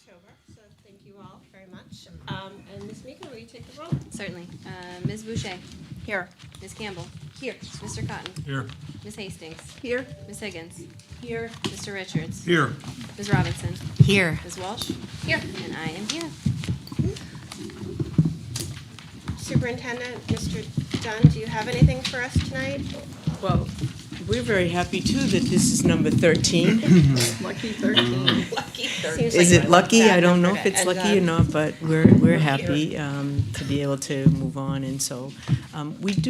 over, so thank you all very much. And Ms. Meeker, will you take the roll? Certainly. Ms. Boucher. Here. Ms. Campbell. Here. Mr. Cotton. Here. Ms. Hastings. Here. Ms. Higgins. Here. Mr. Richards. Here. Ms. Robinson. Here. Ms. Walsh. Here. And I am here. Superintendent, Mr. Dunn, do you have anything for us tonight? Well, we're very happy too that this is number 13. Lucky 13. Lucky 13. Is it lucky? I don't know if it's And, lucky or not, but we're happy to be able to move on. And so we've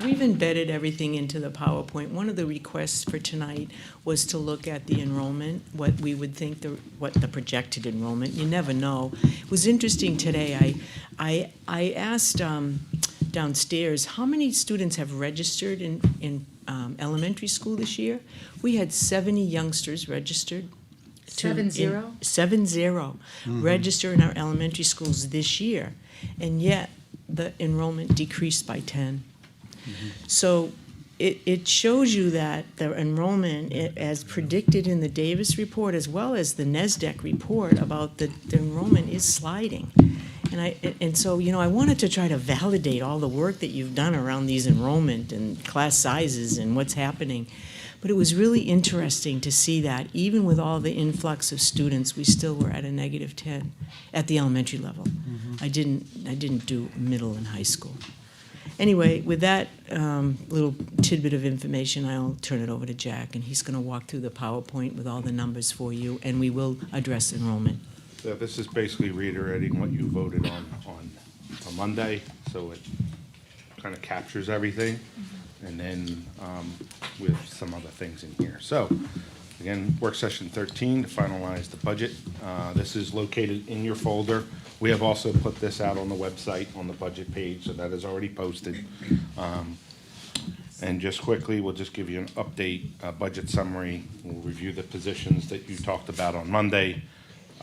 embedded everything into the PowerPoint. One of the requests for tonight was to look at the enrollment, what we would think what the projected enrollment. You never know. It was interesting today. I asked downstairs how many students have registered in elementary school this year. We had 70 youngsters registered. 7-0? 7-0 register in our elementary schools this year, and yet the enrollment decreased by 10. So it shows you that the enrollment, as predicted in the Davis report as well as the NESDEC report, about the enrollment is sliding. And so I wanted to try to validate all the work that you've done around these enrollment and class sizes and what's happening. But it was really interesting to see that even with all the influx of students, we still were at a negative 10 at the elementary level. I didn't do middle and high school. Anyway, with that little tidbit of information, I'll turn it over to Jack, and he's going to walk through the PowerPoint with all the numbers for you, and we will address enrollment. So this is basically reiterating what you voted on Monday, so it kind of captures everything, and then with some other things in here. So, again, work session 13 to finalize the budget. This is located in your folder. We have also put this out on the website on the budget page, so that is already posted. And just quickly, we'll just give you an update, budget summary. We'll review the positions that you talked about on Monday.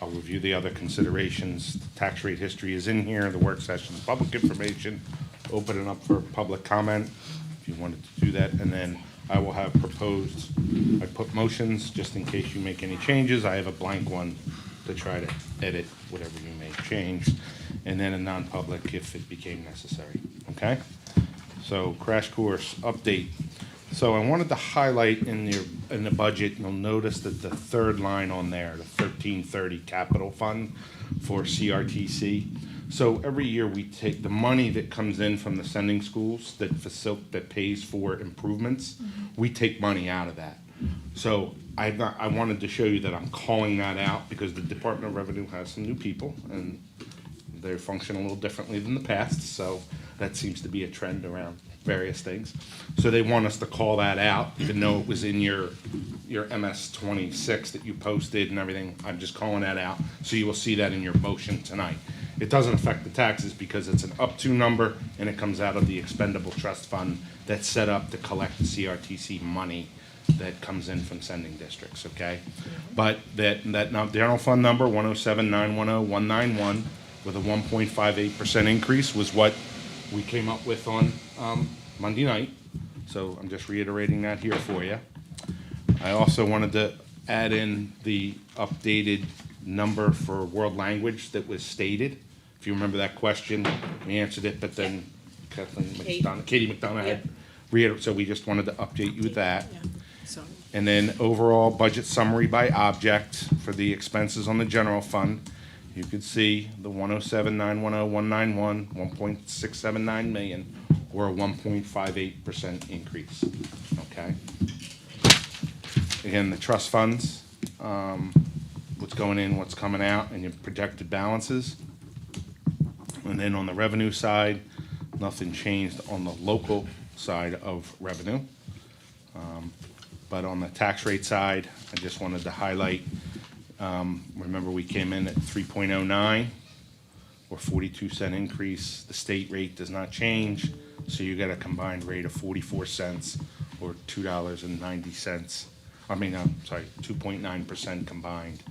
I'll review the other considerations. The tax rate history is in here. The work session is public information. Open it up for public comment if you wanted to do that. And then I will have proposed, I put motions just in case you make any changes. I have a blank one to try to edit whatever you may change. And then a non-public if it became necessary. Okay? So crash course update. So I wanted to highlight in the budget, you'll notice that the third line on there, the 1330 capital fund for CRTC. So every year we take the money that comes in from the sending schools that pays for improvements, we take money out of that. So I wanted to show you that I'm calling that out because the Department of Revenue has some new people and they function a little differently than the past. So that seems to be a trend around various things. So they want us to call that out, even though it was in your MS-26 that you posted and everything. I'm just calling that out. So you will see that in your motion tonight. It doesn't affect the taxes because it's an up to number and it comes out of the expendable trust fund that's set up to collect the CRTC money that comes in from sending districts, okay? But that general fund number, 107-910-191, with a 1.58% increase was what we came up with on Monday night. So I'm just reiterating that here for you. I also wanted to add in the updated number for world language that was stated. If you remember that question, we answered it, but then Katie McDonough had reiterated, so we just wanted to update you with that. And then overall budget summary by object for the expenses on the general fund. You could see the 107-910-191, 1.679 million, or a 1.58% increase. Okay. Again, the trust funds, what's going in, what's coming out, and your projected balances. And then on the revenue side, nothing changed on the local side of revenue. But on the tax rate side, I just wanted to highlight. Remember, we came in at 3.09 or 42-cent increase. The state rate does not change, so you get a combined rate of 44 cents or $2.90. 2.9% combined.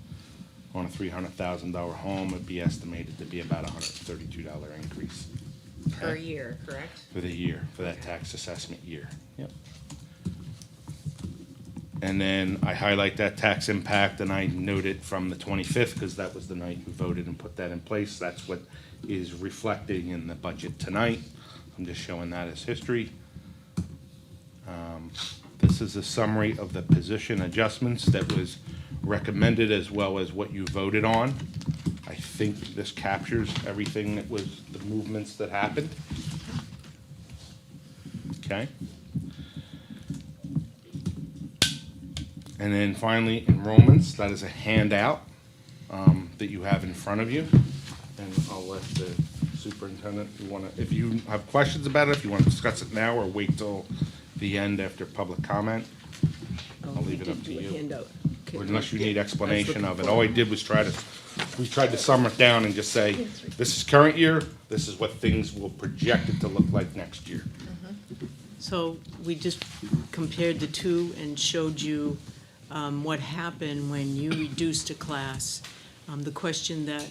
On a $300,000 home, it'd be estimated to be about a $132 increase. Per year, correct? For the year, for that tax assessment year. Yep. And then I highlight that tax impact, and I note it from the 25th, because that was the night you voted and put that in place. That's what is reflecting in the budget tonight. I'm just showing that as history. This is a summary of the position adjustments that was recommended, as well as what you voted on. I think this captures everything that was the movements that happened. Okay? And then finally, enrollments. That is a handout that you have in front of you. And I'll let the superintendent, if you have questions about it, if you want to discuss it now or wait till the end after public comment, I'll leave it up to you. Or unless you need explanation of it. All I did was we tried to sum it down and just say, this is current year, this is what things will project it to look like next year. So we just compared the two and showed you what happened when you reduced a class. The question that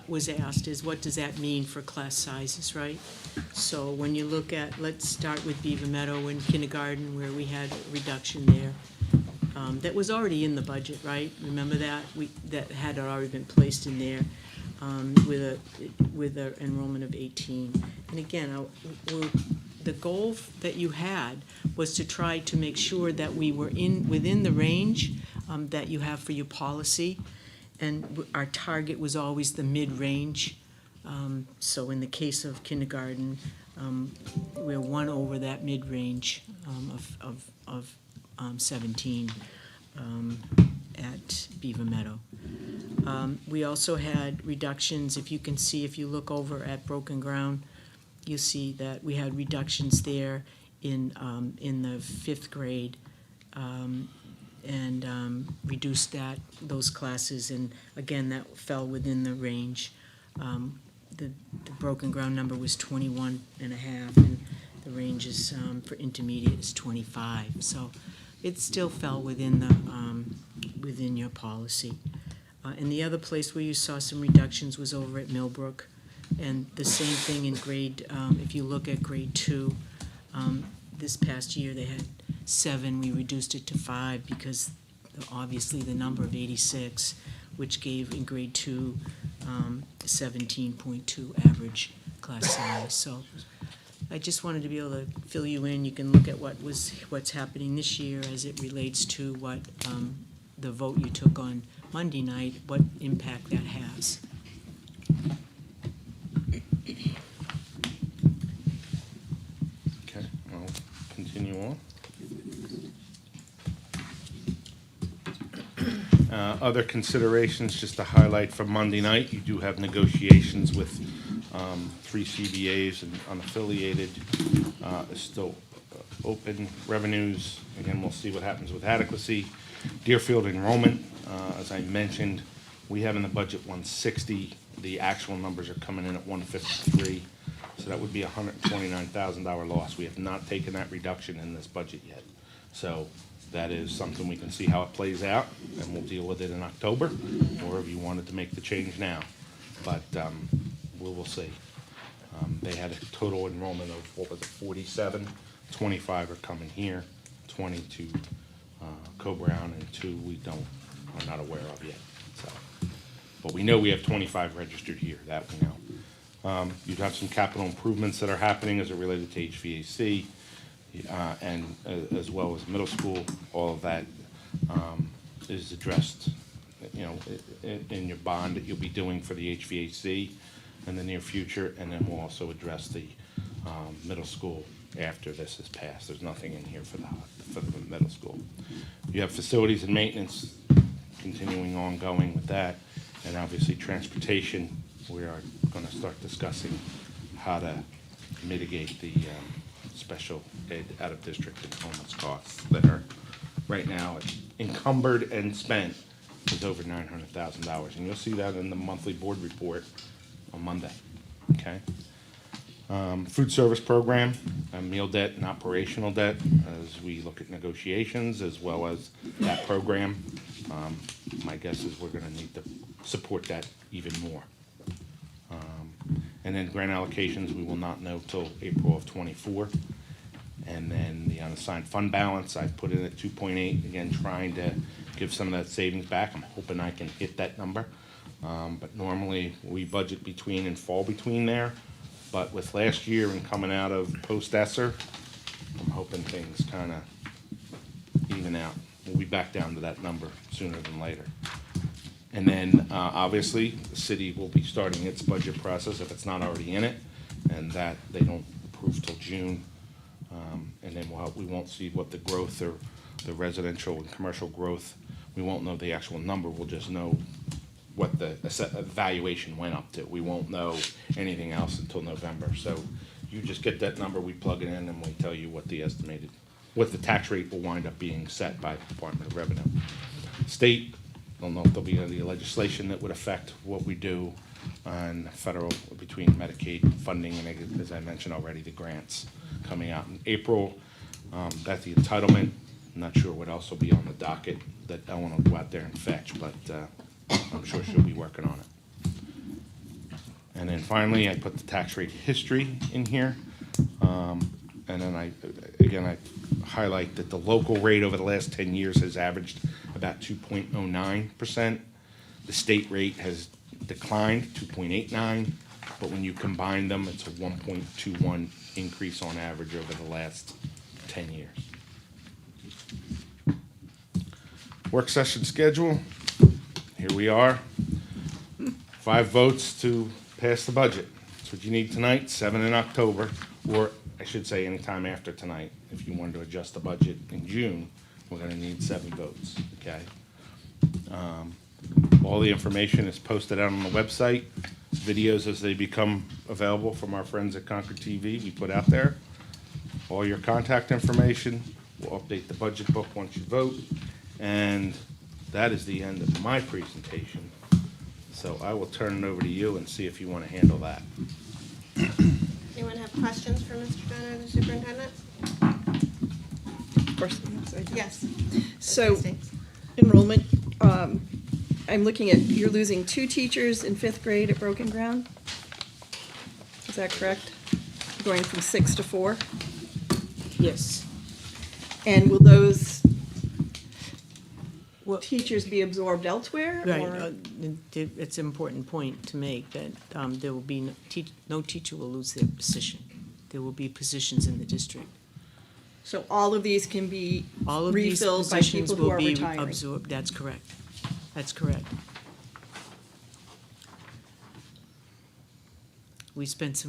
was asked is, what does that mean for class sizes, right? So when you look at, let's start with Beaver Meadow in kindergarten, where we had a reduction there. That was already in the budget, right? Remember that? That had already been placed in there with an enrollment of 18. And again, the goal that you had was to try to make sure that we were within the range that you have for your policy. And our target was always the mid-range. So in the case of kindergarten, we're one over that mid-range of 17 at Beaver Meadow. We also had reductions. If you can see, if you look over at Broken Ground, you see that we had reductions there in the 5th grade. And reduced those classes, and again, that fell within the range. The Broken Ground number was 21 and a half, and the range is for intermediate is 25. So it still fell within within your policy. And the other place where you saw some reductions was over at Millbrook, and the same thing in grade. If you look at grade 2, this past year they had 7, we reduced it to 5 because obviously the number of 86, which gave in grade 2 17.2 average class size. So I just wanted to be able to fill you in. You can look at what's happening this year as it relates to what the vote you took on Monday night, what impact that has. Okay, I'll continue on. Other considerations, just to highlight from Monday night, you do have negotiations with 3 CBAs and unaffiliated. Is still open. Revenues, again, we'll see what happens with adequacy. Deerfield enrollment, as I mentioned, we have in the budget 160. The actual numbers are coming in at 153. So that would be a $129,000 loss. We have not taken that reduction in this budget yet. So that is something we can see how it plays out, and we'll deal with it in October, or if you wanted to make the change now. But we will see. They had a total enrollment of, what was it, 47? 25 are coming here, 20 to Co-Brown, and 2 I'm not aware of yet. So, but we know we have 25 registered here, that we know. You'd have some capital improvements that are happening as it related to HVAC, and as well as middle school. All of that is addressed, in your bond that you'll be doing for the HVAC in the near future, and then we'll also address the middle school after this is passed. There's nothing in here for the middle school. You have facilities and maintenance continuing ongoing with that, and obviously transportation. We are going to start discussing how to mitigate the special ed out-of-district and homeless costs that are right now encumbered and spent is over $900,000, and you'll see that in the monthly board report on Monday. Okay. Food service program, meal debt and operational debt, as we look at negotiations as well as that program. My guess is we're going to need to support that even more. And then grant allocations, we will not know till April of '24. And then the unassigned fund balance, I put in at 2.8, again, trying to give some of that savings back. I'm hoping I can hit that number. But normally, we budget between and fall between there. But with last year and coming out of post-ESSER, I'm hoping things kind of even out. We'll be back down to that number sooner than later. And then, obviously, the city will be starting its budget process if it's not already in it, and that they don't approve till June. And then we won't see what the growth or the residential and commercial growth, we won't know the actual number, we'll just know what the valuation went up to. We won't know anything else until November. So you just get that number, we plug it in, and we tell you what the estimated, what the tax rate will wind up being set by the Department of Revenue. State, I don't know if there'll be any legislation that would affect what we do on federal, between Medicaid funding and, as I mentioned already, the grants coming out in April. That's the entitlement. I'm not sure what else will be on the docket that Ellen will go out there and fetch, but I'm sure she'll be working on it. And then finally, I put the tax rate history in here. And then I highlight that the local rate over the last 10 years has averaged about 2.09%. The state rate has declined 2.89, but when you combine them, it's a 1.21 increase on average over the last 10 years. Work session schedule. Here we are. 5 votes to pass the budget. That's what you need tonight, 7 in October, or I should say anytime after tonight. If you wanted to adjust the budget in June, we're gonna need 7 votes, okay? All the information is posted out on the website. Videos as they become available from our friends at Concord TV, we put out there. All your contact information. We'll update the budget book once you vote. And that is the end of my presentation. So I will turn it over to you and see if you want to handle that. Anyone have questions for Mr. Dunn or the superintendent? Of course, yes, I do. Yes. So, Tracy. enrollment, I'm looking at, you're losing 2 teachers in 5th grade at Broken Ground? Is that correct? Going from 6 to 4? Yes. And will those Well, teachers be absorbed elsewhere? right, Or it's an important point to make that there will be, no teacher will lose their position. There will be positions in the district. so all of these can be All of these refilled by positions people who will are be retiring? absorbed, that's correct. That's correct. We spent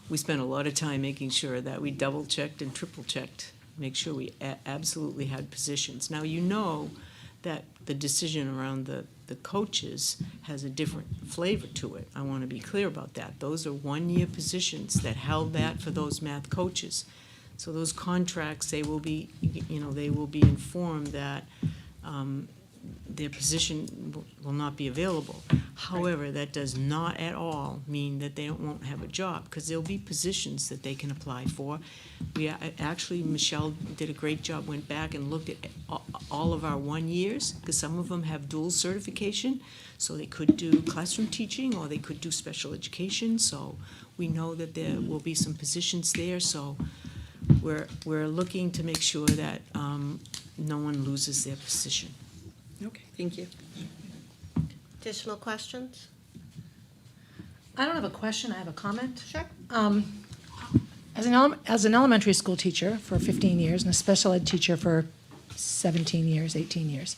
we spent a lot of time making sure that we double-checked and triple-checked, make sure we absolutely had positions. Now, you know that the decision around the coaches has a different flavor to it. I want to be clear about that. Those are 1-year positions that held that for those math coaches. So those contracts, they will be, they will be informed that their position will not be available. However, that does not at all mean that they won't have a job, because there'll be positions that they can apply for. Actually, Michelle did a great job, went back and looked at all of our 1 years, because some of them have dual certification, so they could do classroom teaching or they could do special education. So we know that there will be some positions there. So we're looking to make sure that no one loses their position. Okay, thank you. Additional questions? I don't have a question, I have a comment. Sure. As an elementary school teacher for 15 years and a special ed teacher for 17 years, 18 years,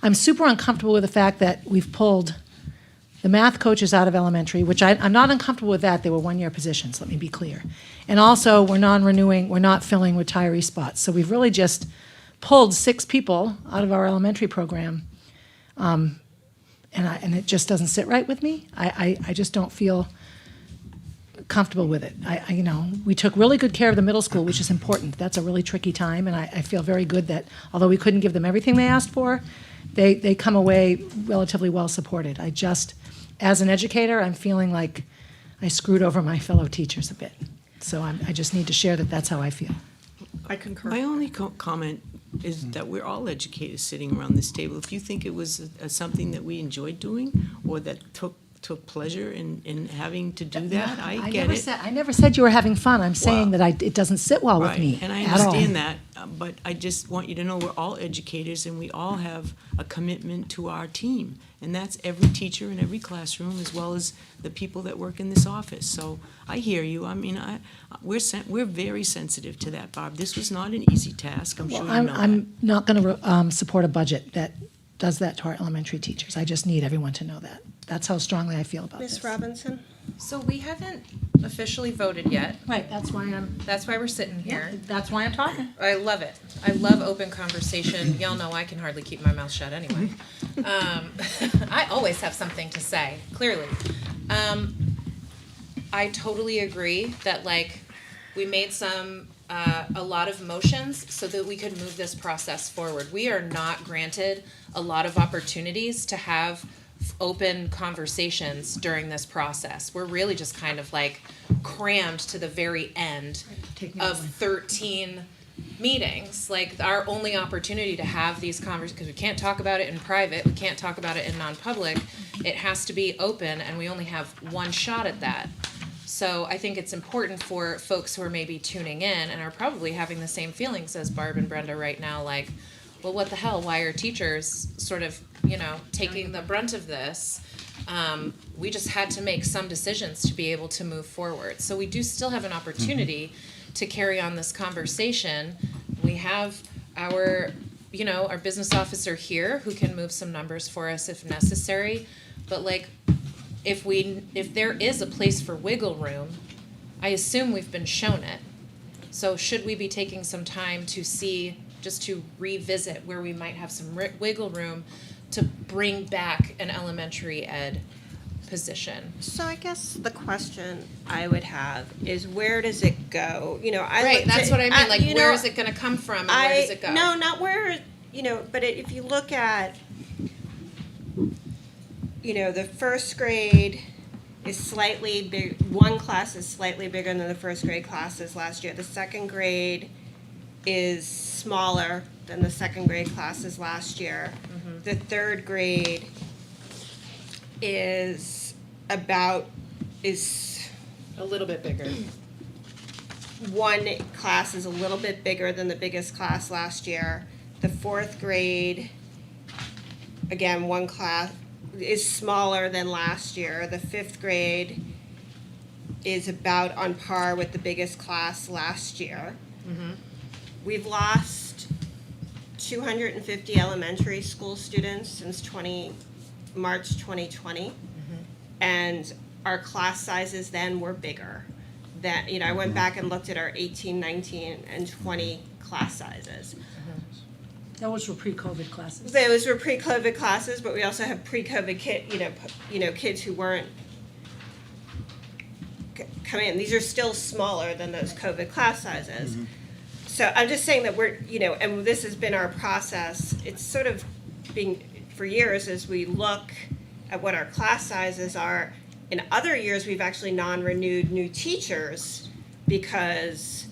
I'm super uncomfortable with the fact that we've pulled the math coaches out of elementary, which I'm not uncomfortable with that. They were 1-year positions, let me be clear. And also, we're non-renewing, we're not filling retiree spots. So we've really just pulled 6 people out of our elementary program, and it just doesn't sit right with me. I just don't feel comfortable with it. We took really good care of the middle school, which is important. That's a really tricky time, and I feel very good that although we couldn't give them everything they asked for, they come away relatively well supported. As an educator, I'm feeling like I screwed over my fellow teachers a bit. So I just need to share that that's how I feel. I concur. My only comment is that we're all educators sitting around this table. If you think it was something that we enjoyed doing or that took took pleasure in having to do that. I get never it. said, I never said you were having fun. I'm saying Well, that it doesn't sit well with Right, me and I at all. understand that, but I just want you to know we're all educators and we all have a commitment to our team. And that's every teacher in every classroom, as well as the people that work in this office. So I hear you. I mean, we're very sensitive to that, Barb. This was not an easy task. I'm sure you know that. I'm not going to support a budget that does that to our elementary teachers. I just need everyone to know that. That's how strongly I feel about this. Ms. Robinson? So we haven't officially voted yet. Right, that's why That's why we're sitting here. that's why I'm talking. I love it. I love open conversation. Y'all know I can hardly keep my mouth shut anyway. I always have something to say, clearly. I totally agree that, like, we made a lot of motions so that we could move this process forward. We are not granted a lot of opportunities to have open conversations during this process. We're really just kind of like crammed to the very end of 13 meetings. Like, our only opportunity to have these conversations, because we can't talk about it in private, we can't talk about it in non-public, it has to be open, and we only have one shot at that. So I think it's important for folks who are maybe tuning in and are probably having the same feelings as Barb and Brenda right now, like, well, what the hell, why are teachers sort of, taking the brunt of this? We just had to make some decisions to be able to move forward. So we do still have an opportunity to carry on this conversation. We have our business officer here who can move some numbers for us if necessary. But, like, if there is a place for wiggle room, I assume we've been shown it. So should we be taking some time to see, just to revisit where we might have some wiggle room to bring back an elementary ed position? So I guess the question I would have is, where does it go? Right, that's what I mean, like, where is it gonna come from and where does it go? No, not where, but if you look at, the first grade is slightly big, one class is slightly bigger than the first grade classes last year. The second grade is smaller than the second grade classes last year. The third grade is A little bit bigger. one class is a little bit bigger than the biggest class last year. The fourth grade, again, one class is smaller than last year. The fifth grade is about on par with the biggest class last year. We've lost 250 elementary school students since March 2020. And our class sizes then were bigger. I went back and looked at our 18, 19, and 20 class sizes. Those were pre-COVID classes. Those were pre-COVID classes, but we also have pre-COVID kids who weren't coming in. These are still smaller than those COVID class sizes. So I'm just saying that we're, and this has been our process. It's sort of being, for years, as we look at what our class sizes are. In other years, we've actually non-renewed new teachers because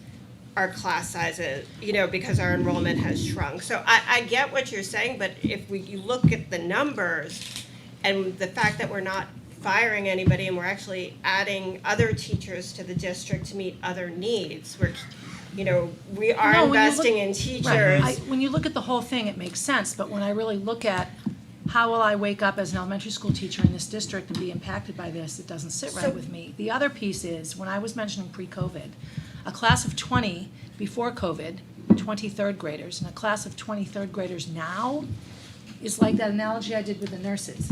our class sizes, because our enrollment has shrunk. So I get what you're saying, but if you look at the numbers and the fact that we're not firing anybody and we're actually adding other teachers to the district to meet other needs, we are No, when you investing look- in teachers. When you look at the whole thing, it makes sense, but when I really look at how will I wake up as an elementary school teacher in this district and be impacted by this, it doesn't sit right with me. The other piece is, when I was mentioning pre-COVID, a class of 20 before COVID, 20 third graders, and a class of 20 third graders now is like that analogy I did with the nurses.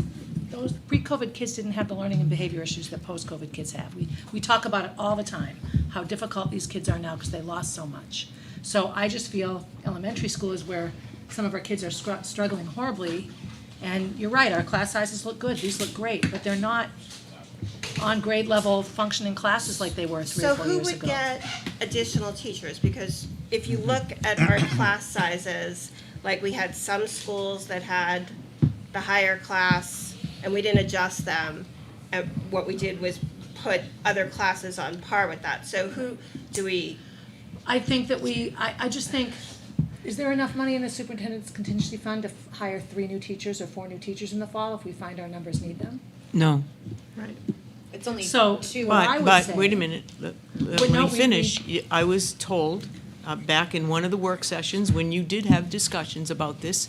Those pre-COVID kids didn't have the learning and behavior issues that post-COVID kids have. We talk about it all the time, how difficult these kids are now because they lost so much. So I just feel elementary school is where some of our kids are struggling horribly. And you're right, our class sizes look good, these look great, but they're not on grade level functioning classes like they were 3 or 4 years ago. So who would get additional teachers? Because if you look at our class sizes, like, we had some schools that had the higher class and we didn't adjust them. And what we did was put other classes on par with that. So who do we? I think that I just think, is there enough money in the superintendent's contingency fund to hire 3 new teachers or 4 new teachers in the fall if we find our numbers need them? No. Right. It's only So, two. what I would But say- wait a minute, let no, me we- finish. I was told, back in one of the work sessions, when you did have discussions about this,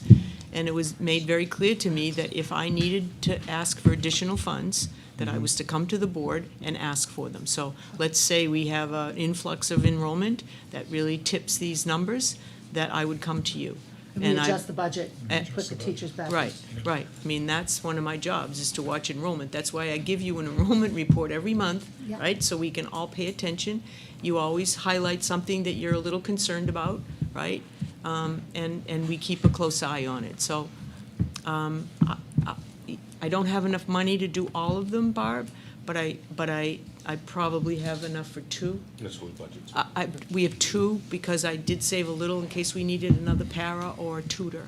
and it was made very clear to me that if I needed to ask for additional funds, that I was to come to the board and ask for them. So let's say we have an influx of enrollment that really tips these numbers, that I would come to you. And we And I- adjust the budget, and- put the teachers back. Right, right. I mean, that's one of my jobs, is to watch enrollment. That's why I give you an enrollment report every month, Yeah. right? So we can all pay attention. You always highlight something that you're a little concerned about, right? And we keep a close eye on it. So I don't have enough money to do all of them, Barb, but I probably have enough for two. That's what budget's. We have two, because I did save a little in case we needed another para or a tutor,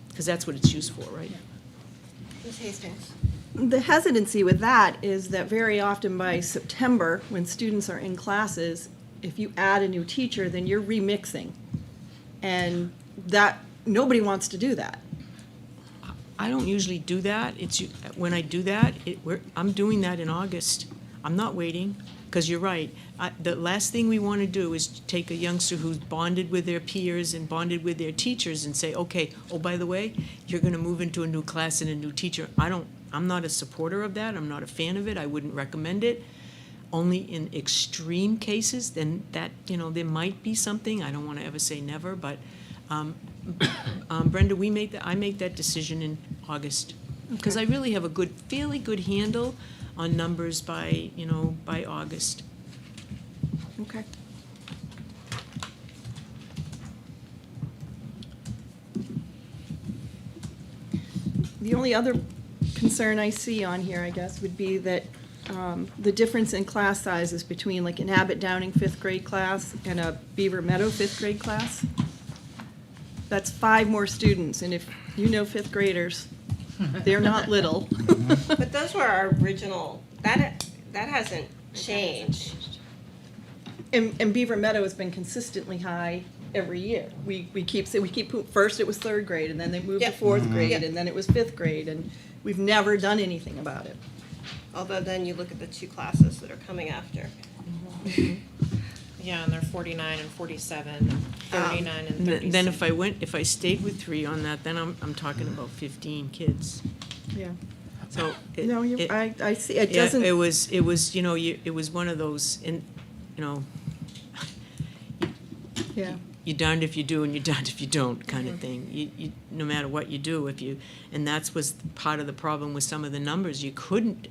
because that's what it's used for, right? Ms. Hastings? The hesitancy with that is that very often by September, when students are in classes, if you add a new teacher, then you're remixing. And that, nobody wants to do that. I don't usually do that. When I do that, I'm doing that in August. I'm not waiting, because you're right. The last thing we want to do is take a youngster who's bonded with their peers and bonded with their teachers and say, okay, oh, by the way, you're going to move into a new class and a new teacher. I'm not a supporter of that. I'm not a fan of it. I wouldn't recommend it. Only in extreme cases, then that, there might be something. I don't want to ever say never, but Brenda, I make that decision in August, because I really have a fairly good handle on numbers by August. Okay. The only other concern I see on here, I guess, would be that the difference in class sizes between like an Abbott Downing fifth grade class and a Beaver Meadow fifth grade class. That's 5 more students, and if you know fifth graders, they're not little. But those were our original, that hasn't changed. And Beaver Meadow has been consistently high every year. We keep first it was third grade, and then they moved to Yep. fourth grade, Yep. and then it was fifth grade, and we've never done anything about it. Although then you look at the 2 classes that are coming after. Yeah, and they're 49 and 47, 39 and 36. Then if I stayed with 3 on that, then I'm talking about 15 kids. Yeah. So No, I see, it yeah, doesn't. it was it was one of those, Yeah. you're darned if you do and you're darned if you don't kind of thing. You no matter what you do, and that's was part of the problem with some of the numbers. You couldn't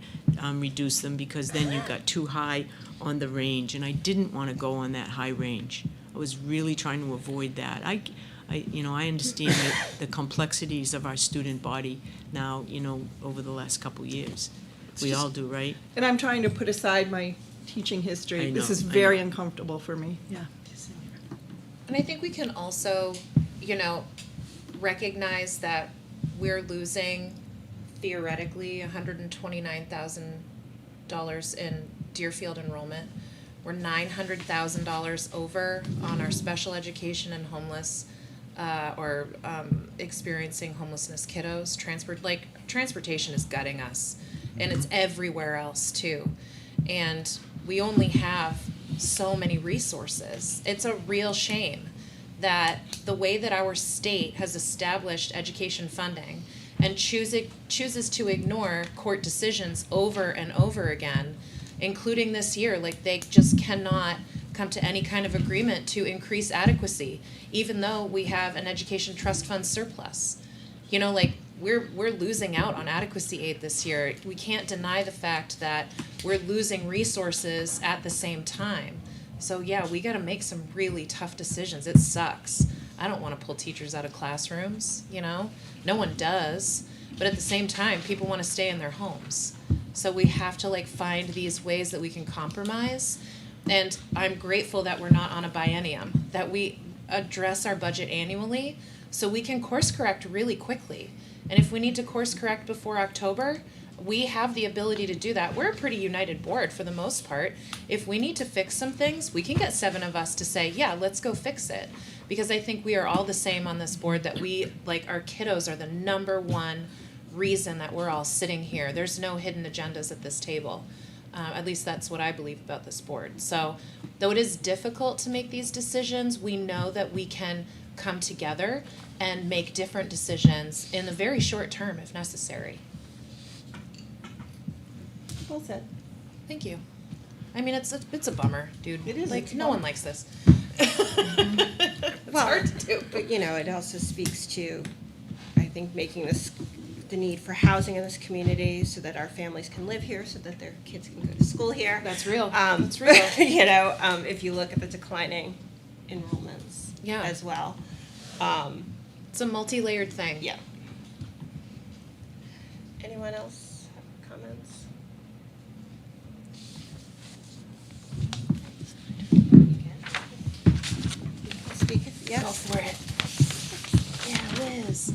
reduce them, because then you got too high on the range, and I didn't want to go on that high range. I was really trying to avoid that. I understand the complexities of our student body now, over the last couple years. We all do, right? And I'm trying to put aside my teaching history. I This know, is I very know. uncomfortable for me. Yeah. And I think we can also, recognize that we're losing theoretically $129,000 in Deerfield enrollment. We're $900,000 over on our special education and homeless or experiencing homelessness kiddos. Transportation is gutting us, and it's everywhere else too. And we only have so many resources. It's a real shame that the way that our state has established education funding and chooses to ignore court decisions over and over again, including this year, like they just cannot come to any kind of agreement to increase adequacy, even though we have an education trust fund surplus. We're losing out on adequacy aid this year. We can't deny the fact that we're losing resources at the same time. So yeah, we gotta make some really tough decisions. It sucks. I don't wanna pull teachers out of classrooms, No one does. But at the same time, people wanna stay in their homes. So we have to find these ways that we can compromise. And I'm grateful that we're not on a biennium, that we address our budget annually so we can course correct really quickly. And if we need to course correct before October, we have the ability to do that. We're a pretty united board for the most part. If we need to fix some things, we can get 7 of us to say, yeah, let's go fix it. Because I think we are all the same on this board, that our kiddos are the #1 reason that we're all sitting here. There's no hidden agendas at this table. At least that's what I believe about this board. So though it is difficult to make these decisions, we know that we can come together and make different decisions in the very short term if necessary. Well said. Thank you. I mean, it's a bummer, dude. It is, Like, it's a no bummer. one likes this. It's hard to do. But, you know, it also speaks to, I think, making this, the need for housing in this community so that our families can live here, so that their kids can go to school here. That's real. Um, That's real. You know, if you look at the declining enrollments Yeah. as well. It's a multi-layered thing. Yeah. Anyone else have comments? Speak, yes. Go for it. Yeah, Liz.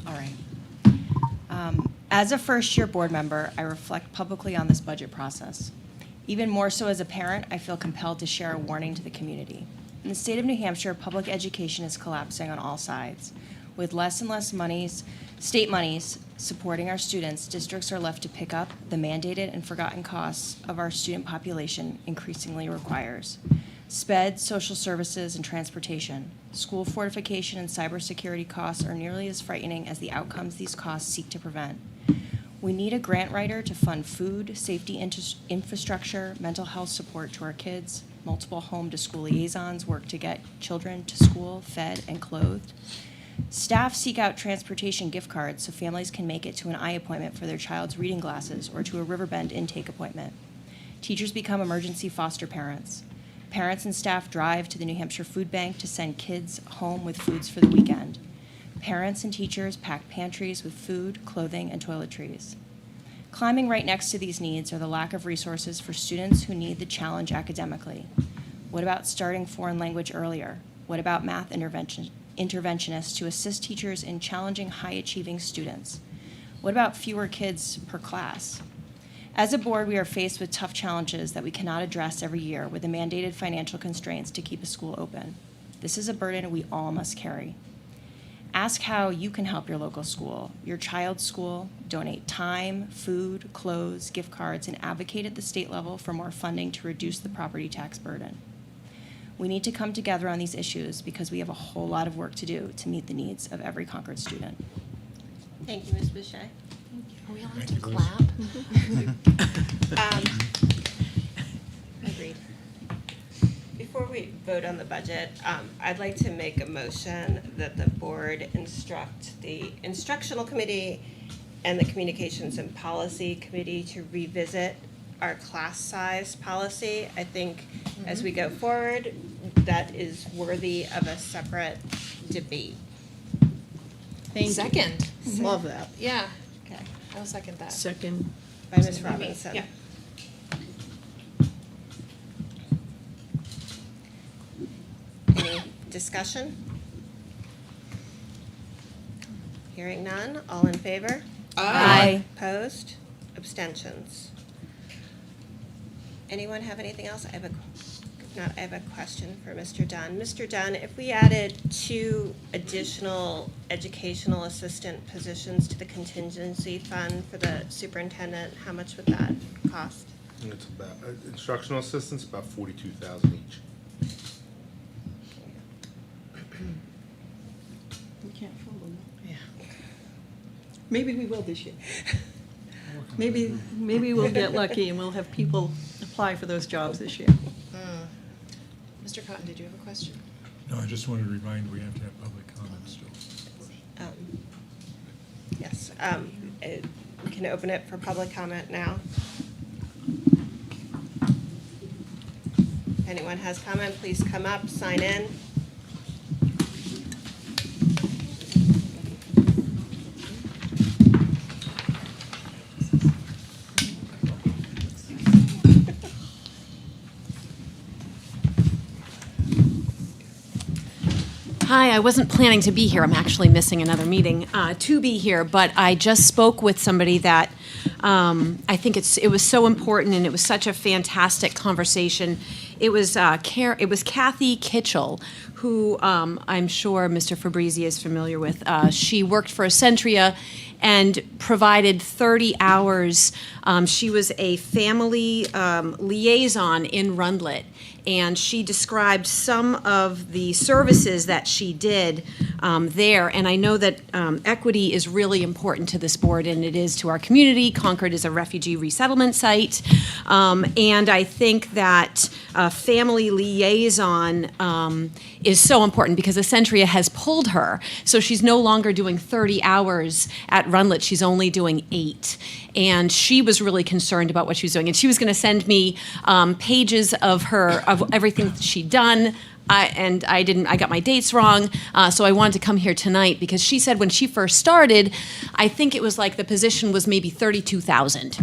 All right. As a first-year board member, I reflect publicly on this budget process. Even more so as a parent, I feel compelled to share a warning to the community. In the state of New Hampshire, public education is collapsing on all sides. With less and less state monies supporting our students, districts are left to pick up the mandated and forgotten costs of our student population increasingly requires. SPED, social services, and transportation. School fortification and cybersecurity costs are nearly as frightening as the outcomes these costs seek to prevent. We need a grant writer to fund food, safety infrastructure, mental health support to our kids. Multiple home-to-school liaisons work to get children to school, fed, and clothed. Staff seek out transportation gift cards so families can make it to an eye appointment for their child's reading glasses or to a Riverbend intake appointment. Teachers become emergency foster parents. Parents and staff drive to the New Hampshire Food Bank to send kids home with foods for the weekend. Parents and teachers pack pantries with food, clothing, and toiletries. Climbing right next to these needs are the lack of resources for students who need the challenge academically. What about starting foreign language earlier? What about math interventionists to assist teachers in challenging high-achieving students? What about fewer kids per class? As a board, we are faced with tough challenges that we cannot address every year with the mandated financial constraints to keep a school open. This is a burden we all must carry. Ask how you can help your local school, your child's school, donate time, food, clothes, gift cards, and advocate at the state level for more funding to reduce the property tax burden. We need to come together on these issues because we have a whole lot of work to do to meet the needs of every Concord student. Thank you, Ms. Boucher. Are we allowed to clap? Agreed. Before we vote on the budget, I'd like to make a motion that the board instruct the instructional committee and the communications and policy committee to revisit our class size policy. I think as we go forward, that is worthy of a separate debate. Thank you. Second. Love that. Yeah, Okay. I'll second that. Second. By Ms. Robinson. Yeah. Any discussion? Hearing none, all in favor? Aye. Opposed? Abstentions? Anyone have anything else? If not, I have a question for Mr. Dunn. Mr. Dunn, if we added 2 additional educational assistant positions to the contingency fund for the superintendent, how much would that cost? It's about, instructional assistants, about 42,000 each. We can't fumble that. Yeah. Maybe we will this year. Maybe we'll get lucky and we'll have people apply for those jobs this year. Mr. Cotton, did you have a question? No, I just wanted to remind, we have to have public comment still. Yes, we can open it for public comment now. If anyone has comment, please come up, sign in. Hi, I wasn't planning to be here. I'm actually missing another meeting to be here, but I just spoke with somebody that I think it was so important, and it was such a fantastic conversation. It was Kathy Kitchell, who I'm sure Mr. Fabrizi is familiar with. She worked for Accentria and provided 30 hours. She was a family liaison in Rundlet, and she described some of the services that she did there. And I know that equity is really important to this board, and it is to our community. Concord is a refugee resettlement site, and I think that family liaison is so important because Accentria has pulled her, so she's no longer doing 30 hours at Rundlet. She's only doing 8, and she was really concerned about what she was doing, and she was going to send me pages of everything that she'd done. I got my dates wrong, so I wanted to come here tonight because she said when she first started, I think it was like the position was maybe 32,000.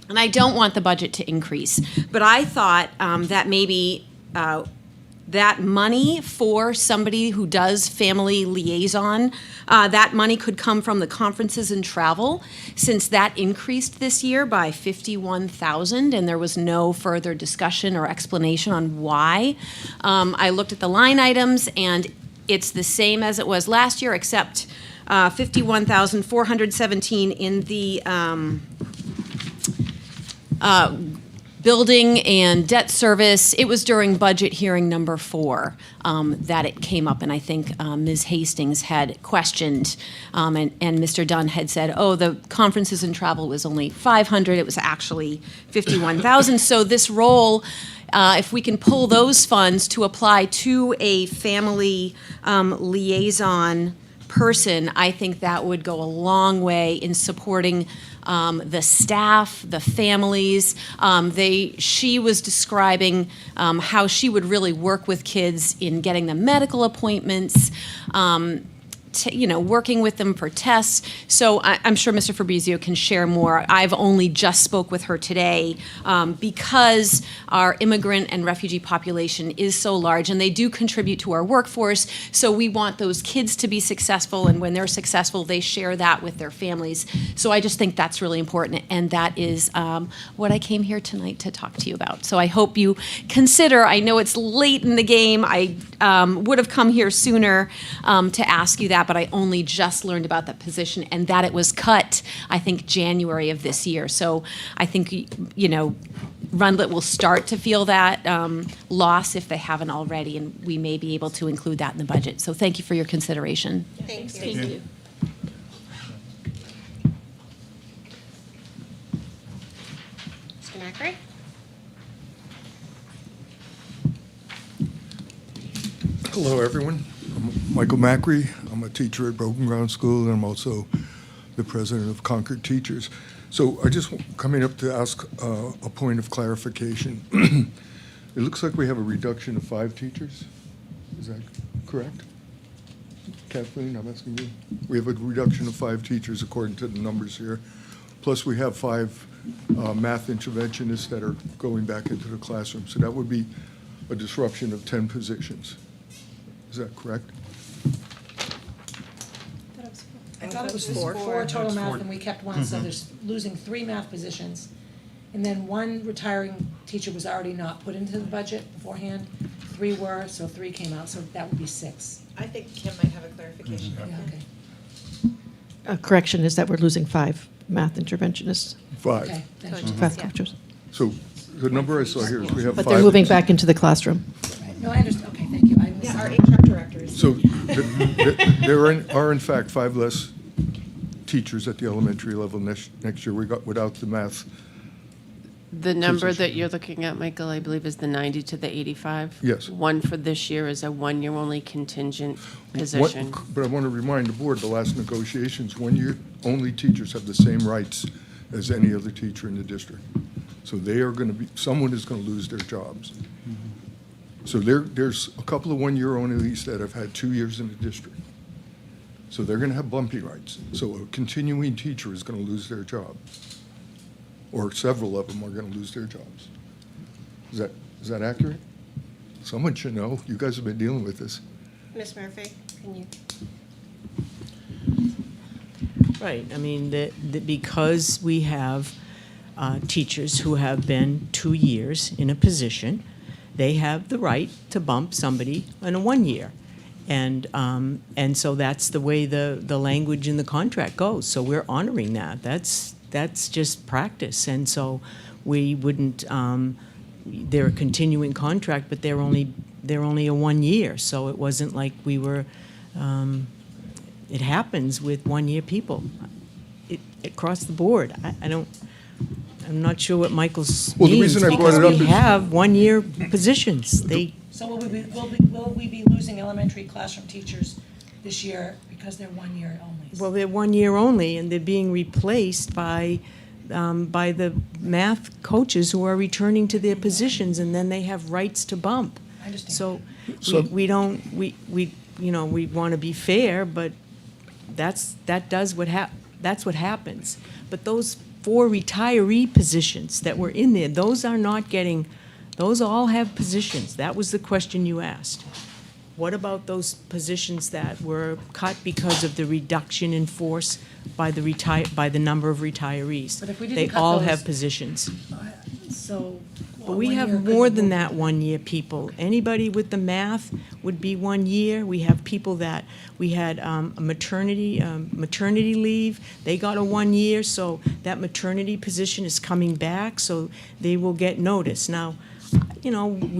And I don't want the budget to increase, but I thought that maybe that money for somebody who does family liaison, that money could come from the conferences and travel, since that increased this year by 51,000, and there was no further discussion or explanation on why. I looked at the line items, and it's the same as it was last year, except 51,417 in the building and debt service. It was during budget hearing number 4 that it came up, and I think Ms. Hastings had questioned, and Mr. Dunn had said, oh, the conferences and travel was only 500, it was actually 51,000. So this role, if we can pull those funds to apply to a family liaison person, I think that would go a long way in supporting the staff, the families. She was describing how she would really work with kids in getting them medical appointments, working with them for tests. So I'm sure Mr. Fabrizio can share more. I've only just spoke with her today because our immigrant and refugee population is so large, and they do contribute to our workforce. So we want those kids to be successful, and when they're successful, they share that with their families. So I just think that's really important, and that is what I came here tonight to talk to you about. So I hope you consider, I know it's late in the game, I would have come here sooner to ask you that, but I only just learned about that position and that it was cut, I think, January of this year. So I think, Rundlet will start to feel that loss if they haven't already, and we may be able to include that in the budget. So thank you for your consideration. Thank you. Thank you. Mr. Macri? Hello, everyone. I'm Michael Macri. I'm a teacher at Broken Ground School, and I'm also the president of Concord Teachers. So I just coming up to ask a point of clarification. It looks like we have a reduction of 5 teachers. Is that correct? Kathleen, I'm asking you. We have a reduction of 5 teachers according to the numbers here. Plus we have 5 math interventionists that are going back into the classroom. So that would be a disruption of 10 positions. Is that correct? I thought it was 4 total math, and we kept 1, so there's losing 3 math positions. And then 1 retiring teacher was already not put into the budget beforehand. 3 were, so 3 came out, so that would be 6. I think Kim might have a clarification. Yeah, okay. A correction is that we're losing 5 math interventionists, 5. Okay, thank you. 5 coaches. So the number I saw here is we have 5. But they're moving back into the classroom. No, I understand, okay, thank you. I Yeah, our missed- HR directors. So there are in fact 5 less teachers at the elementary level next year. We got without the math. The number Position. that you're looking at, Michael, I believe is the 90 to the 85? Yes. 1 for this year is a 1-year only contingent What- position. But I want to remind the board, the last negotiations, 1-year only teachers have the same rights as any other teacher in the district. So they are going to be, someone is going to lose their jobs. So there's a couple of 1-year onlys that have had 2 years in the district. So they're going to have bumpy rights. So a continuing teacher is going to lose their job. Or several of them are going to lose their jobs. Is that accurate? Someone should know. You guys have been dealing with this. Ms. Murphy, can you? Right, I mean, because we have teachers who have been 2 years in a position, they have the right to bump somebody in a 1 year. And so that's the way the language in the contract goes. So we're honoring that. That's just practice. And so we wouldn't, they're a continuing contract, but they're only a 1 year. So it wasn't like we were, it happens with 1 year people. Across the board. I'm not sure what Michael's Well, the means, reason I brought because it up we is- have 1 year positions. So will we be losing elementary classroom teachers this year because they're 1 year only? Well, they're 1 year only, and they're being replaced by the math coaches who are returning to their positions, and then they have rights to bump. I understand. So we don't, we want to be fair, but that's what happens. But those 4 retiree positions that were in there, those all have positions. That was the question you asked. What about those positions that were cut because of the reduction in force by the number of retirees? But if we didn't They cut all those- have positions. So. But we have more than that 1 year people. Anybody with the math would be 1 year. We have people that, we had a maternity leave. They got a 1 year, so that maternity position is coming back, so they will get notice. Now,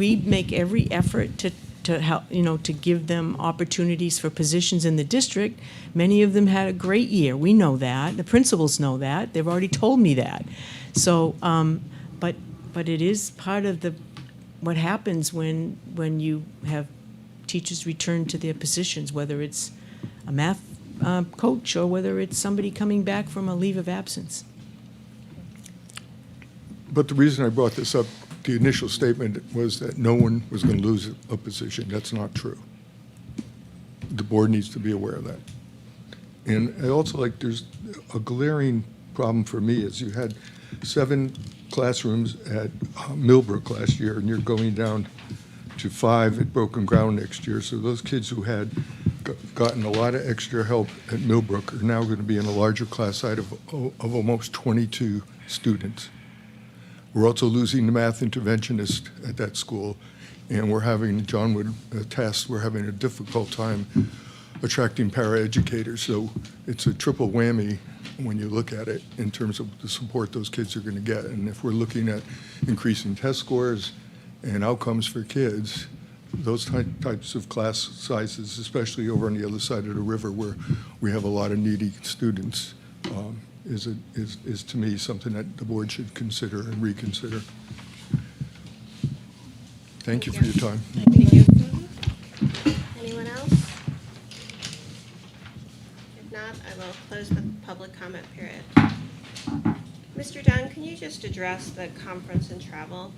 we make every effort to help, to give them opportunities for positions in the district. Many of them had a great year. We know that. The principals know that. They've already told me that. So, but it is part of what happens when you have teachers return to their positions, whether it's a math coach or whether it's somebody coming back from a leave of absence. But the reason I brought this up, the initial statement was that no one was going to lose a position. That's not true. The board needs to be aware of that. And I also there's a glaring problem for me is you had 7 classrooms at Millbrook last year, and you're going down to 5 at Broken Ground next year. So those kids who had gotten a lot of extra help at Millbrook are now going to be in a larger class size of almost 22 students. We're also losing the math interventionist at that school, and John would attest, we're having a difficult time attracting paraeducators. So it's a triple whammy when you look at it in terms of the support those kids are going to get. And if we're looking at increasing test scores and outcomes for kids, those types of class sizes, especially over on the other side of the river where we have a lot of needy students, is to me something that the board should consider and reconsider. Thank you for your time. Thank you. Anyone else? If not, I will close the public comment period. Mr. Dunn, can you just address the conference and travel?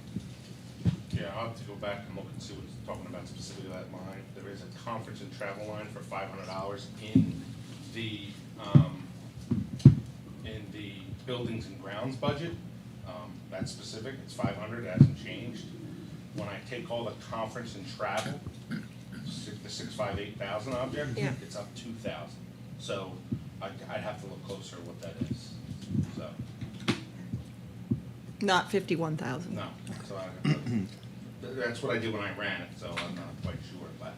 Yeah, I'll have to go back and look and see what it's talking about specifically that line. There is a conference and travel line for $500 in the buildings and grounds budget. That's specific, it's 500, it hasn't changed. When I take all the conference and travel, the 658,000 object, Yeah. it's up 2,000. So I'd have to look closer at what that is. So, Not 51,000. no, so that's what I did when I ran it, so I'm not quite sure, but.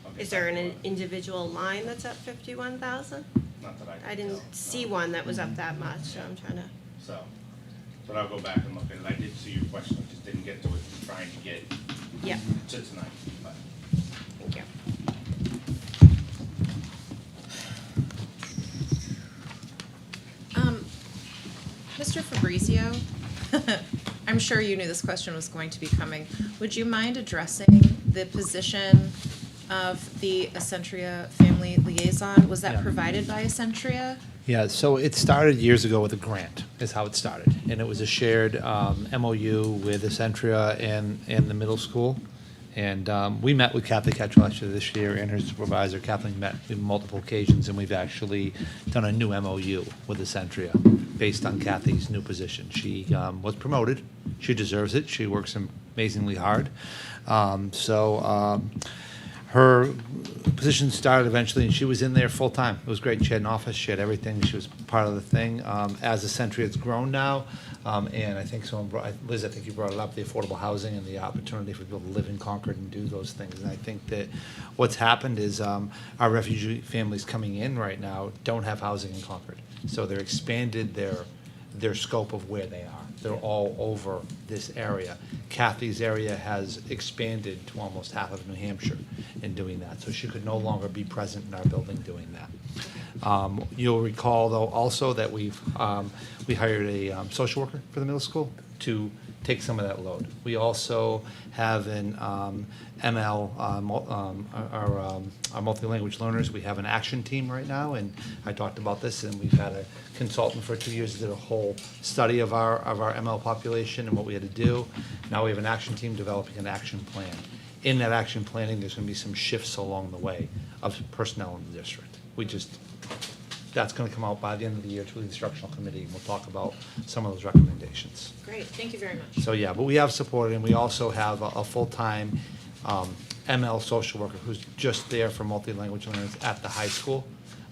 I'll get Is there back to an it. individual line that's up 51,000? Not that I I can didn't tell, see no. one that was up that much, so I'm trying to. So, but I'll go back and look at it. I did see your question, I just didn't get to it, trying to get Yeah, to tonight, but. thank you. Mr. Fabrizio, I'm sure you knew this question was going to be coming. Would you mind addressing the position of the Essentia Family Liaison? Was that Yeah. provided by Essentia? Yeah, so it started years ago with a grant, is how it started. And it was a shared MOU with Essentia and the middle school. And we met with Kathy Ketchell actually this year and her supervisor. Kathleen met on multiple occasions, and we've actually done a new MOU with Essentia based on Kathy's new position. She was promoted. She deserves it. She works amazingly hard. her position started eventually, and she was in there full-time. It was great. She had an office, she had everything, she was part of the thing. As the Century has grown now, and I think someone brought, Liz, I think you brought it up, the affordable housing and the opportunity for people to live in Concord and do those things. And I think that what's happened is our refugee families coming in right now don't have housing in Concord. So they're expanded their scope of where they are. They're all over this area. Kathy's area has expanded to almost half of New Hampshire in doing that, so she could no longer be present in our building doing that. You'll recall, though, also that we hired a social worker for the middle school to take some of that load. We also have an ML, our multi-language learners. We have an action team right now, and I talked about this, and we've had a consultant for 2 years that did a whole study of our ML population and what we had to do. Now we have an action team developing an action plan. In that action planning, there's going to be some shifts along the way of personnel in the district. That's going to come out by the end of the year to the instructional committee, and we'll talk about some of those recommendations. Great, thank you very much. So, yeah, but we have supported, and we also have a full-time ML social worker who's just there for multi-language learners at the high school,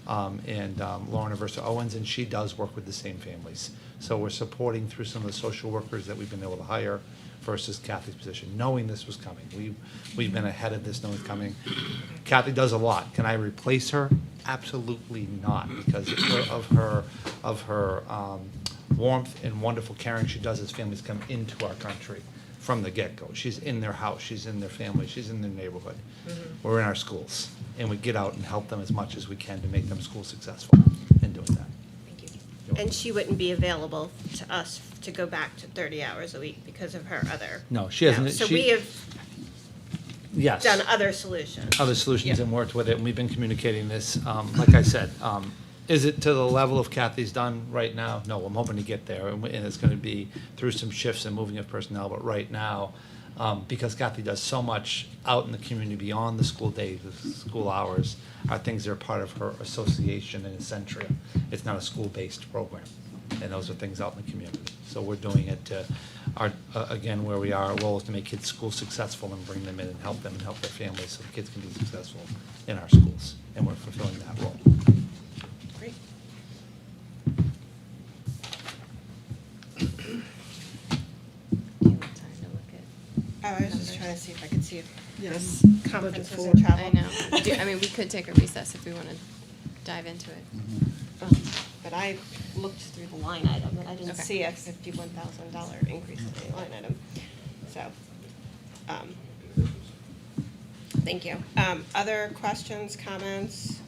and Lauren Aversa Owens, and she does work with the same families. So we're supporting through some of the social workers that we've been able to hire versus Kathy's position, knowing this was coming. We've been ahead of this, knowing it's coming. Kathy does a lot. Can I replace her? Absolutely not, because of her warmth and wonderful caring she does as families come into our country from the get-go. She's in their house, she's in their family, she's in their neighborhood. We're in our schools, and we get out and help them as much as we can to make them school successful in doing that. Thank you. And she wouldn't be available to us to go back to 30 hours a week because of her other. No, she hasn't. So we have Yes. done other solutions. Other solutions Yeah. and worked with it, and we've been communicating this. Like I said, is it to the level of Kathy's done right now? No, I'm hoping to get there, and it's going to be through some shifts and moving of personnel, but right now, because Kathy does so much out in the community beyond the school day, the school hours, are things that are part of her association in Centria. It's not a school-based program, and those are things out in the community. So we're doing it to, again, where we are, our goal is to make kids school successful and bring them in and help them and help their families so the kids can be successful in our schools, and we're fulfilling that role. Great. Oh, I was just trying to see if I could see if Yes. conferences Budget and for- travel. I know. I mean, we could take a recess if we want to dive into it. But I looked through the line item and I didn't Okay. see a $51,000 increase in the line item. So, thank you. Other questions, comments?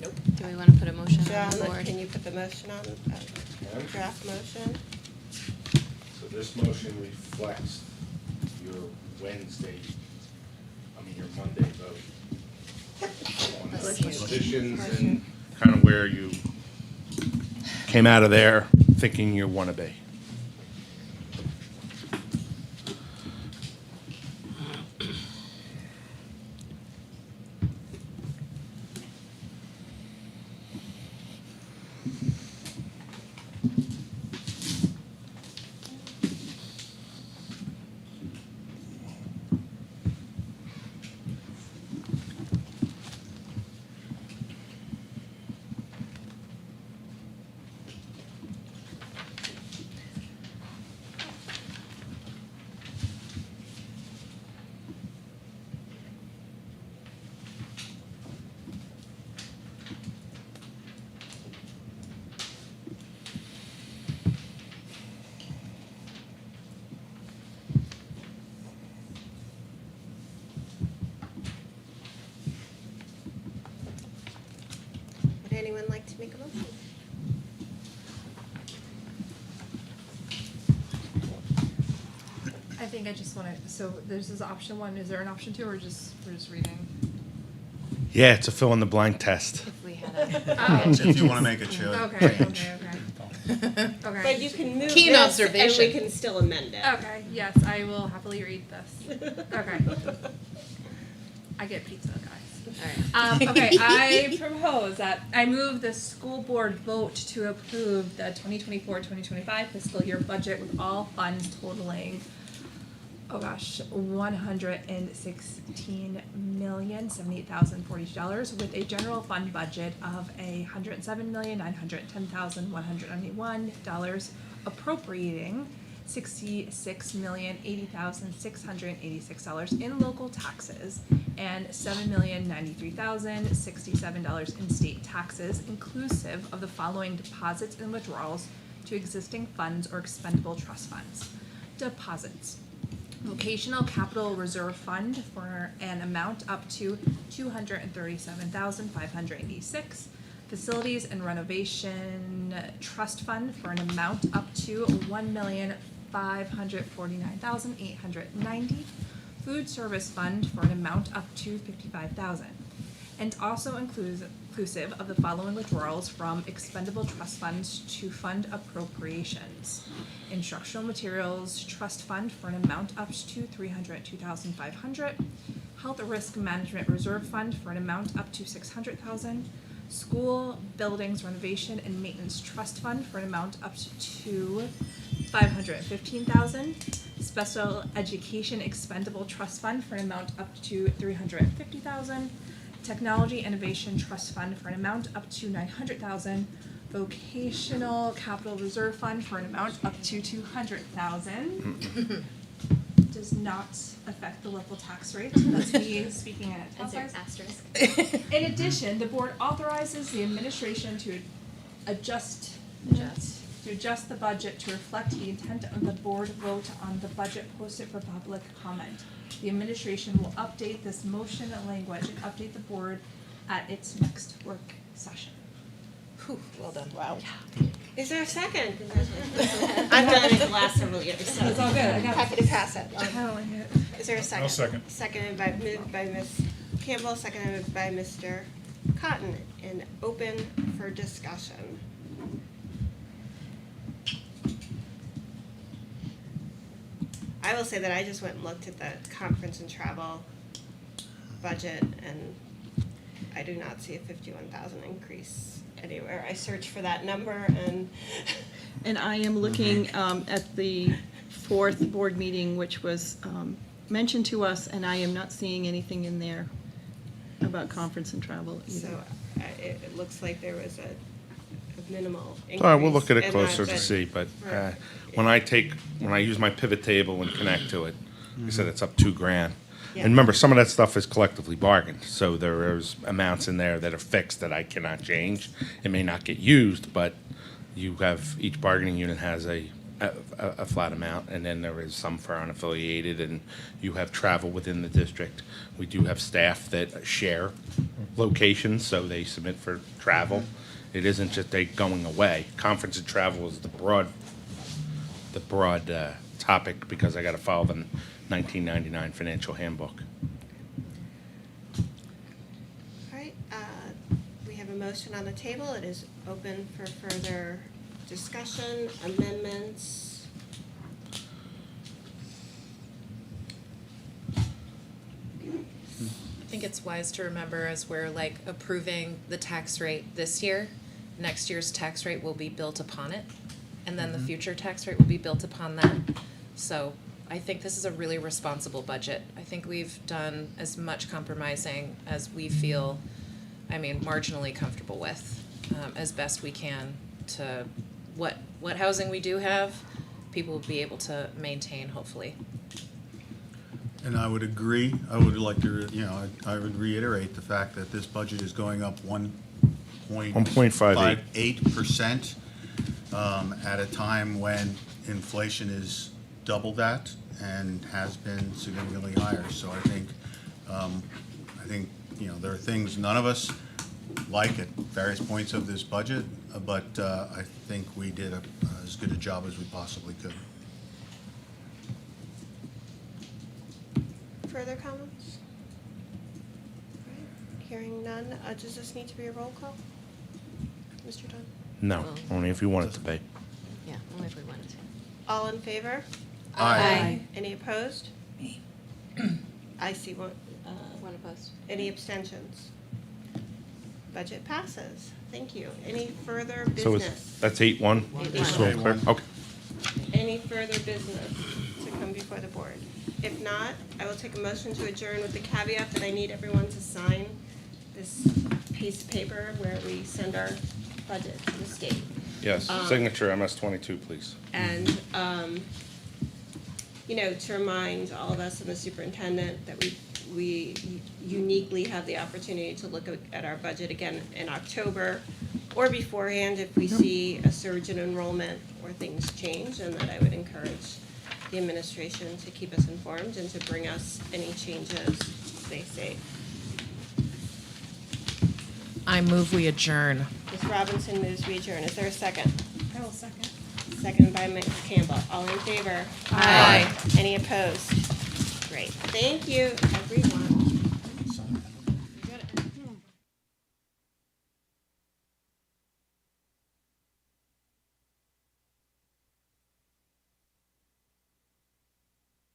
Nope. Do we want to put a motion on John, the board? can you put the motion on, draft motion? So this motion reflects your your Monday vote on the positions and kind of where you came out of there thinking you want to be. Would anyone like to make a motion? I think I just want to, so there's this option one, is there an option two, or just, we're just reading? Yeah, it's a fill in the blank test. If we had a. Oh. If you want to make a change. Okay. But you can move Keen this observation. and we can still amend it. Okay, yes, I will happily read this. Okay. I get pizza, guys. Okay, I propose that I move the school board vote to approve the 2024-2025 fiscal year budget with all funds totaling, $116,078,042 with a general fund budget of $107,910,191, appropriating $66,080,686 in local taxes and $7,093,067 in state taxes, inclusive of the following deposits and withdrawals to existing funds or expendable trust funds. Deposits. Vocational Capital Reserve Fund for an amount up to $237,586. Facilities and Renovation Trust Fund for an amount up to $1,549,890. Food Service Fund for an amount up to $55,000. And also inclusive of the following withdrawals from expendable trust funds to fund appropriations. Instructional Materials Trust Fund for an amount up to $302,500. Health Risk Management Reserve Fund for an amount up to $600,000. School Buildings Renovation and Maintenance Trust Fund for an amount up to $515,000. Special Education Expendable Trust Fund for an amount up to $350,000. Technology Innovation Trust Fund for an amount up to $900,000. Vocational Capital Reserve Fund for an amount up to $200,000. Does not affect the local tax rate. That's me speaking at Is there italicized. asterisk? In addition, the board authorizes the administration to adjust the budget to reflect the intent of the board vote on the budget posted for public comment. The administration will update this motion language and update the board at its next work session. Whew, well done. Wow. Is there a second? I've done it the last several years, so. It's all good. I got it. Happy to pass it. I kinda like it. Is there a second? I'll second. Moved by Ms. Campbell, seconded by Mr. Cotton, and open for discussion. I will say that I just went and looked at the conference and travel budget, and I do not see a 51,000 increase anywhere. I searched for that number, and And I am looking at the fourth board meeting, which was mentioned to us, and I am not seeing anything in there about conference and travel either. so it looks like there was a minimal increase. All right, we'll look at it in closer that, to but- see, but Right. when I use my pivot table and connect to it, I said it's up $2,000. Yeah. And remember, some of that stuff is collectively bargained, so there's amounts in there that are fixed that I cannot change. It may not get used, but you have, each bargaining unit has a flat amount, and then there is some for unaffiliated, and you have travel within the district. We do have staff that share locations, so they submit for travel. It isn't just they going away. Conference and travel is the broad topic, because I gotta follow the 1999 financial handbook. All right, we have a motion on the table. It is open for further discussion, amendments. I think it's wise to remember, as we're like approving the tax rate this year, next year's tax rate will be built upon it, and then the future tax rate will be built upon that. So I think this is a really responsible budget. I think we've done as much compromising as we feel, marginally comfortable with, as best we can to what housing we do have, people will be able to maintain, hopefully. And I would agree, I would like to, I would reiterate the fact that this budget is going up 1.58%. At a time when inflation is double that and has been significantly higher. So I think, there are things none of us like at various points of this budget, but I think we did as good a job as we possibly could. Further comments? All right, hearing none, does this need to be a roll call? Mr. Dunn? No, only if you want it to be. Yeah, only if we wanted to. All in favor? Aye. Any opposed? I see one, One opposed. Any abstentions? Budget passes. Thank you. Any further So business? that's 8-1? Just so I'm clear. Okay. Any further business to come before the board? If not, I will take a motion to adjourn with the caveat that I need everyone to sign this piece of paper where we send our budget to the state. Yes, signature MS-22, please. And, to remind all of us and the superintendent that we uniquely have the opportunity to look at our budget again in October or beforehand if we see a surge in enrollment or things change, and that I would encourage the administration to keep us informed and to bring us any changes they see. I move we adjourn. Ms. Robinson moves we adjourn. Is there a second? I will second. Second by Ms. Campbell. All in favor? Aye. Any opposed? Great. Thank you, everyone.